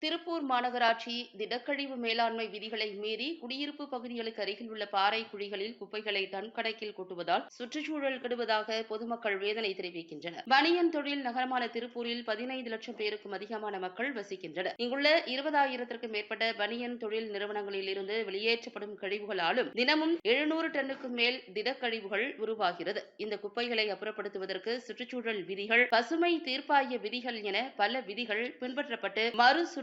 திருப்பூர் மாநகராட்சி திடக்கழிவு மேலாண்மை விதிகளை மீறி குடியிருப்பு பகுதிகளுக்கு அருகில் உள்ள பாறை குழிகளில் குப்பைகளை டன் கணக்கில் கொட்டுவதால் சுற்றுச்சூழல் கெடுவதாக பொதுமக்கள் வேதனை தெரிவிக்கின்றனர். பனியன் தொழில் நகரமான திருப்பூரில் 15 லட்சம் பேருக்கும் அதிகமான மக்கள் வசிக்கின்றனர். இங்குள்ள 20,000க்கும் மேற்பட்ட பனியன் தொழில் நிறுவனங்களில் இருந்து வெளியேற்றப்படும் கழிவுகளாலும் தினமும் 700 டன்னுக்கும் மேல் திடக்கழிவுகள் உருவாகிறது. இந்த குப்பைகளை அப்புறப்படுத்துவதற்கு சுற்றுச்சூழல் விதிகள், பசுமை தீர்ப்பாய விதிகள் என பல விதிகள் பின்பற்றப்பட்டு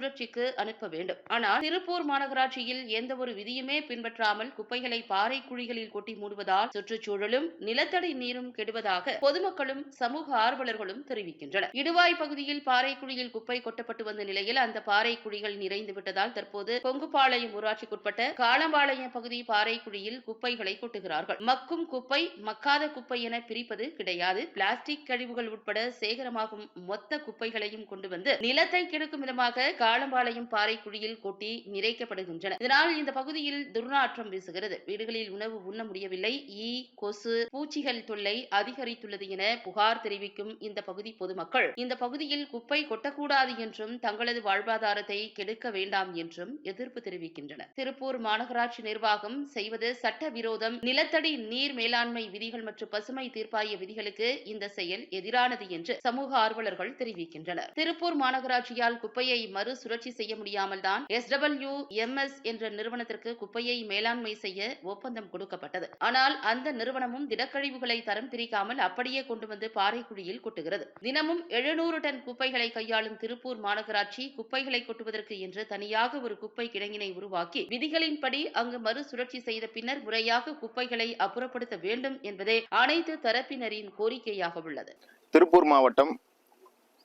சுழற்சிக்கு அனுப்ப வேண்டும். ஆனால் திருப்பூர் மாநகராட்சியில் எந்த ஒரு விதியுமே பின்பற்றாமல் குப்பைகளை பாறை குழிகளில் கொட்டி மூடுவதால் சுற்றுச்சூழலும் நிலத்தடி நீரும் கெடுவதாக பொதுமக்களும் சமூக ஆர்வலர்களும் தெரிவிக்கின்றனர். இடுவாய் பகுதியில் பாறை குழியில் குப்பை கொட்டப்பட்டு வந்த நிலையில் அந்த பாறை குழிகள் நிறைந்து விட்டதால் தற்போது கொங்குபாளையம் ஊராட்சிக்குட்பட்ட காலம்பாளையம் பகுதி பாறை குழியில் குப்பைகளை கொட்டுகிறார்கள். மக்கும் குப்பை, மக்காத குப்பை என பிரிப்பது கிடையாது. பிளாஸ்டிக் கழிவுகள் உட்பட சேகரமாகும் மொத்த குப்பைகளையும் கொண்டு வந்து நிலத்தை கெடுக்கும் விதமாக காலம்பாளையம் பாறை குழியில் கொட்டி நிறைக்கப்படுகின்றன. இதனால் இந்த பகுதியில் துர்நாற்றம் வீசுகிறது. வீடுகளில் உணவு உண்ண முடியவில்லை. ஈ, கொசு, பூச்சிகள் தொல்லை அதிகரித்துள்ளது என புகார் தெரிவிக்கும் இந்த பகுதி பொதுமக்கள் இந்த பகுதியில் குப்பை கொட்டக்கூடாது என்றும் தங்களது வாழ்வாதாரத்தை கெடுக்க வேண்டாம் என்றும் எதிர்ப்பு தெரிவிக்கின்றனர். திருப்பூர் மாநகராட்சி நிர்வாகம் செய்வது சட்டவிரோதம். நிலத்தடி நீர் மேலாண்மை விதிகள் மற்றும் பசுமை தீர்ப்பாய விதிகளுக்கு இந்த செயல் எதிரானது என்று சமூக ஆர்வலர்கள் தெரிவிக்கின்றனர். திருப்பூர் மாநகராட்சியால் குப்பையை சுழற்சி செய்ய முடியாமல் தான் SWMS என்ற நிறுவனத்திற்கு குப்பையை மேலாண்மை செய்ய ஒப்பந்தம் கொடுக்கப்பட்டது. ஆனால் அந்த நிறுவனமும் திடக்கழிவுகளை தரம் பிரிக்காமல் அப்படியே கொண்டு வந்து பாறைக்குழியில் கொட்டுகிறது. தினமும் 700 டன் குப்பைகளை கையாளும் திருப்பூர் மாநகராட்சி குப்பைகளை கொட்டுவதற்கு என்று தனியாக ஒரு குப்பை கிடங்கினை உருவாக்கி விதிகளின்படி அங்கு மறுசுழற்சி செய்த பின்னர் முறையாக குப்பைகளை அப்புறப்படுத்த வேண்டும் என்பதே அனைத்து தரப்பினரின் கோரிக்கையாக உள்ளது. திருப்பூர் மாவட்டம்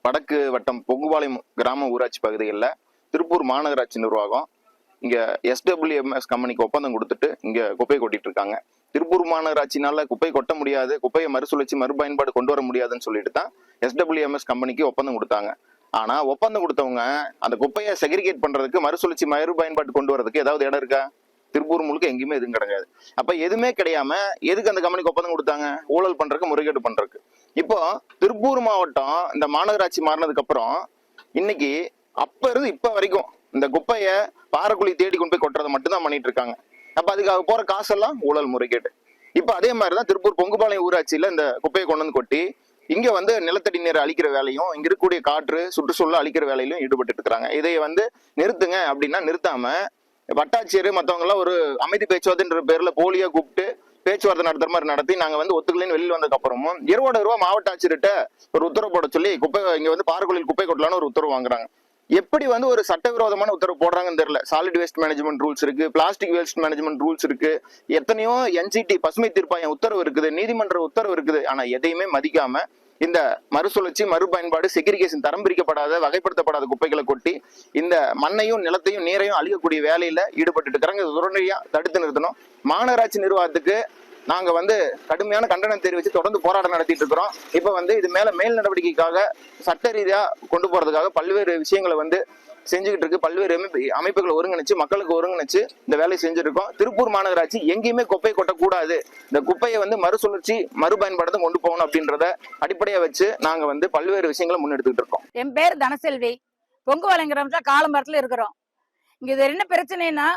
வடக்கு வட்டம் பொங்குபாளையம் கிராம ஊராட்சி பகுதிகளில் திருப்பூர் மாநகராட்சி நிர்வாகம் இங்கே SWMS கம்பெனிக்கு ஒப்பந்தம் கொடுத்துட்டு இங்கே குப்பை கொட்டிட்டு இருக்காங்க. திருப்பூர் மாநகராட்சினால குப்பை கொட்ட முடியாது, குப்பையை மறுசுழற்சி மறுபயன்பாடு கொண்டு வர முடியாதுன்னு சொல்லிட்டு தான் SWMS கம்பெனிக்கு ஒப்பந்தம் கொடுத்தாங்க. ஆனா ஒப்பந்தம் கொடுத்தவங்க அந்த குப்பையை செக்ரிகேட் பண்றதுக்கு மறுசுழற்சி மறுபயன்பாடு கொண்டு வரதுக்கு ஏதாவது இடம் இருக்கா? திருப்பூர் முழுக்க எங்கேயுமே எதுவும் கிடையாது. அப்ப எதுவுமே கிடையாம எதுக்கு அந்த கம்பெனிக்கு ஒப்பந்தம் கொடுத்தாங்க? ஊழல் பண்றதுக்கு, முறைகேடு பண்றதுக்கு. இப்போ திருப்பூர் மாவட்டம் இந்த மாநகராட்சி மாறினதுக்கு அப்புறம் இன்னைக்கு அப்ப இருந்து இப்ப வரைக்கும் இந்த குப்பைய பாறைக்குழி தேடி கொண்டு போய் கொட்டுறதை மட்டும்தான் பண்ணிட்டு இருக்காங்க. அப்ப அதுக்காக போற காசெல்லாம் ஊழல், முறைகேடு. இப்ப அதே மாதிரிதான் திருப்பூர் பொங்குபாளையம் ஊராட்சியில இந்த குப்பையை கொண்டு வந்து கொட்டி இங்க வந்து நிலத்தடி நீரை அழிக்கிற வேலையும் இங்க இருக்கக்கூடிய காற்று சுற்றுச்சூழல் அழிக்கிற வேலையிலும் ஈடுபட்டு இருக்கிறாங்க. இதை வந்து நிறுத்துங்க அப்படின்னா நிறுத்தாம வட்டாட்சியர் மற்றவங்க எல்லாம் ஒரு அமைதி பேச்சுவார்த்தைன்ற பேர்ல போலியா கூப்பிட்டு பேச்சுவார்த்தை நடத்துற மாதிரி நடத்தி நாங்க வந்து ஒத்துக்கலைன்னு வெளியில் வந்ததுக்கு அப்புறமும் 20 ரூபா மாவட்ட ஆட்சியர்கிட்ட ஒரு உத்தரவு போட சொல்லி குப்பை இங்க வந்து பாறைக்குழியில் குப்பை கொட்டலான்னு ஒரு உத்தரவு வாங்குறாங்க. எப்படி வந்து ஒரு சட்டவிரோதமான உத்தரவு போடுறாங்கன்னு தெரியல. சாலிட் வேஸ்ட் மேனேஜ்மெண்ட் ரூல்ஸ் இருக்கு, பிளாஸ்டிக் வேஸ்ட் மேனேஜ்மெண்ட் ரூல்ஸ் இருக்கு, எத்தனையோ NGT பசுமை தீர்ப்பாயம் உத்தரவு இருக்குது, நீதிமன்ற உத்தரவு இருக்குது. ஆனா எதையுமே மதிக்காம இந்த மறுசுழற்சி மறுபயன்பாடு செக்ரிகேஷன் தரம் பிரிக்கப்படாத வகைப்படுத்தப்படாத குப்பைகளை கொட்டி இந்த மண்ணையும் நிலத்தையும் நீரையும் அழிக்கக்கூடிய வேலையில ஈடுபட்டு இருக்கிறாங்க. உடனடியா தடுத்து நிறுத்தணும். மாநகராட்சி நிர்வாகத்துக்கு நாங்க வந்து கடுமையான கண்டனம் தெரிவித்து தொடர்ந்து போராட்டம் நடத்திட்டு இருக்கிறோம். இப்ப வந்து இது மேல் நடவடிக்கைக்காக சட்ட ரீதியா கொண்டு போறதுக்காக பல்வேறு விஷயங்களை வந்து செஞ்சுக்கிட்டு இருக்கு. பல்வேறு அமைப்புகளை ஒருங்கிணைச்சு மக்களுக்கு ஒருங்கிணைச்சு இந்த வேலையை செஞ்சிருக்கோம். திருப்பூர் மாநகராட்சி எங்கேயுமே குப்பை கொட்டக்கூடாது, இந்த குப்பையை வந்து மறுசுழற்சி மறுபயன்பாடு கொண்டு போகணும் அப்படின்றத அடிப்படையா வச்சு நாங்க வந்து பல்வேறு விஷயங்களை முன்னெடுத்துக்கிட்டு இருக்கோம். என் பேர் தனசெல்வி. பொங்குபாளையம் காலம்பரத்துல இருக்கிறோம். இங்க இது என்ன பிரச்சனைன்னா,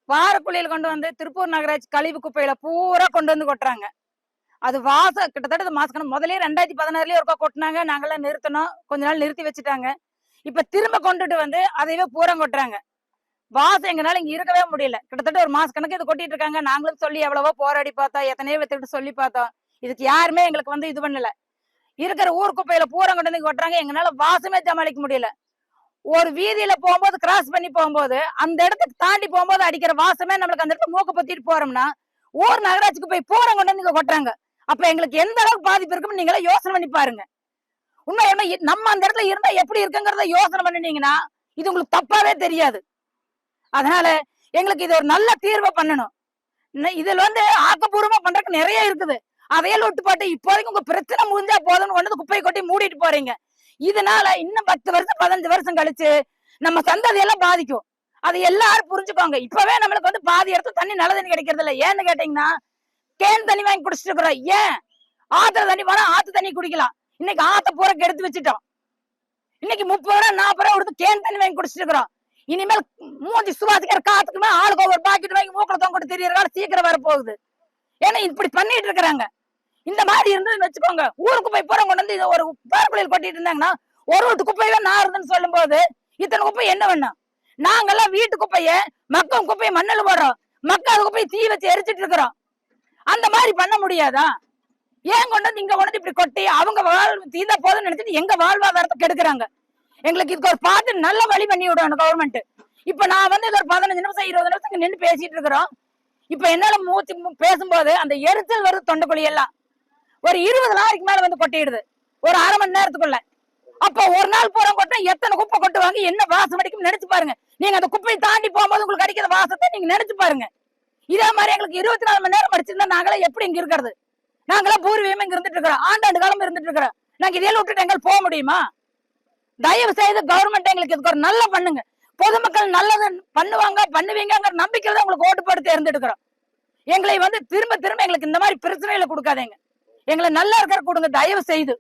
பாறைக்குழியில் கொண்டு வந்து திருப்பூர் நகராட்சி கழிவு குப்பையில பூரா கொண்டு வந்து கொட்டுறாங்க. அது வாசம் கிட்டத்தட்ட மாசம் முதலே 2016 ஒருக்கா கொட்டினாங்க. நாங்கெல்லாம் நிறுத்தணும், கொஞ்ச நாள் நிறுத்தி வச்சுட்டாங்க. இப்ப திரும்ப கொண்டுட்டு வந்து அதையவே பூரா கொட்டுறாங்க. வாசம் எங்கனால இங்க இருக்கவே முடியல. கிட்டத்தட்ட ஒரு மாச கணக்கு இது கொட்டிட்டு இருக்காங்க. நாங்களும் சொல்லி எவ்வளவோ போராடி பார்த்தோம், எத்தனையோ வித்துட்டு சொல்லி பார்த்தோம். இதுக்கு யாருமே எங்களுக்கு வந்து இது பண்ணல. இருக்கிற ஊர் குப்பையில பூரா கொண்டு வந்து கொட்டுறாங்க. எங்கனால வாசமே சமாளிக்க முடியல. ஒரு வீதியில போகும்போது கிராஸ் பண்ணி போகும்போது அந்த இடத்துக்கு தாண்டி போகும்போது அடிக்கிற வாசமே நம்மளுக்கு அந்த இடத்துல மூக்க பத்திட்டு போறோம்னா ஊர் நகராட்சிக்கு போய் பூரா கொண்டு வந்து இங்க கொட்டுறாங்க. அப்ப எங்களுக்கு எந்த அளவுக்கு பாதிப்பு இருக்குன்னு நீங்களே யோசனை பண்ணி பாருங்க. உண்மை என்ன, நம்ம அந்த இடத்துல இருந்தா எப்படி இருக்குங்கிறத யோசனை பண்ணினீங்கன்னா இது உங்களுக்கு தப்பாவே தெரியாது. அதனால எங்களுக்கு இது ஒரு நல்ல தீர்வை பண்ணணும். இதுல வந்து ஆக்கப்பூர்வமா பண்றதுக்கு நிறைய இருக்குது. அதையெல்லாம் விட்டு போட்டு இப்போதைக்கு உங்க பிரச்சனை முடிஞ்சா போதும்னு கொண்டு குப்பையை கொட்டி மூடிட்டு போறீங்க. இதனால இன்னும் 10 வருஷம் 15 வருஷம் கழிச்சு நம்ம சந்ததியெல்லாம் பாதிக்கும். அதை எல்லாரும் புரிஞ்சுக்கோங்க. இப்பவே நம்மளுக்கு வந்து பாதி இடத்துல தண்ணி நல்ல தண்ணி கிடைக்கிறது இல்லை. ஏன்னு கேட்டீங்கன்னா கேன் தண்ணி வாங்கி குடிச்சிட்டு இருக்கிறோம். ஏன் ஆத்துல தண்ணி போனா ஆத்து தண்ணி குடிக்கலாம். இன்னைக்கு ஆத்த பூரா கெடுத்து வச்சுட்டோம். இன்னைக்கு 30 ரூபா 40 ரூபா கொடுத்து கேன் தண்ணி வாங்கி குடிச்சிட்டு இருக்கிறோம். இனிமேல் மூஞ்சி சுவாசிக்கிற காத்துக்குமே ஆளுக்கு ஒவ்வொரு பாக்கெட் வாங்கி மூக்கில தொங்கிட்டு தெரியறதால சீக்கிரம் வர போகுது. ஏன்னா இப்படி பண்ணிட்டு இருக்கிறாங்க. இந்த மாதிரி இருந்ததுன்னு வச்சுக்கோங்க, ஊருக்கு போய் பூரா கொண்டு வந்து ஒரு பேரக்குழியில் கொட்டிட்டு இருந்தாங்கன்னா ஒரு வீட்டு குப்பையே நாறுதுன்னு சொல்லும் போது இத்தனை குப்பை என்ன வேணும்? நாங்கெல்லாம் வீட்டு குப்பைய மக்கும் குப்பையை மண்ணில் போடுறோம், மக்காத குப்பையை தீ வச்சு எரிச்சிட்டு இருக்கிறோம். அந்த மாதிரி பண்ண முடியாதா? ஏன் கொண்டு வந்து இங்க கொண்டு வந்து இப்படி கொட்டி அவங்க தீந்தா போதும்னு நினைச்சிட்டு எங்க வாழ்வாதாரத்தை கெடுக்கிறாங்க. எங்களுக்கு இதுக்கு ஒரு பார்த்து நல்ல வழி பண்ணி விடணும் கவர்மெண்ட். இப்ப நான் வந்து இது ஒரு 15 நிமிஷம் 20 நிமிஷம் நின்று பேசிட்டு இருக்கிறோம். இப்ப என்னால மூச்சு பேசும்போது அந்த எரிச்சல் வருது தொண்டைக்குழி எல்லாம். ஒரு 20 லாரிக்கு மேல வந்து கொட்டிடுது ஒரு அரை மணி நேரத்துக்குள்ள. அப்ப ஒரு நாள் பூரா கொட்ட எத்தனை குப்பை கொட்டுவாங்க, என்ன வாசம் அடிக்கும் நினைச்சு பாருங்க. நீங்க அந்த குப்பையை தாண்டி போகும்போது உங்களுக்கு அடிக்கிற வாசத்தை நீங்க நினைச்சு பாருங்க. இதே மாதிரி எங்களுக்கு 24 மணி நேரம் அடிச்சிருந்தா நாங்களே எப்படி இங்க இருக்கிறது? நாங்களாம் பூர்வீகமா இங்க இருந்துட்டு இருக்கிறோம், ஆண்டாண்டு காலம் இருந்துட்டு இருக்கிறோம். நாங்க இதெல்லாம் விட்டுட்டு எங்களுக்கு போக முடியுமா? தயவு செய்து கவர்மெண்ட் எங்களுக்கு இதுக்கு ஒரு நல்ல பண்ணுங்க. பொதுமக்கள் நல்லது பண்ணுவீங்கிற நம்பிக்கையில தான் உங்களுக்கு ஓட்டு போட்டு தேர்ந்தெடுக்கிறோம். எங்களை வந்து திரும்ப திரும்ப எங்களுக்கு இந்த மாதிரி பிரச்சனைகளை கொடுக்காதீங்க. எங்களை நல்லா இருக்கிற கொடுங்க தயவு செய்து.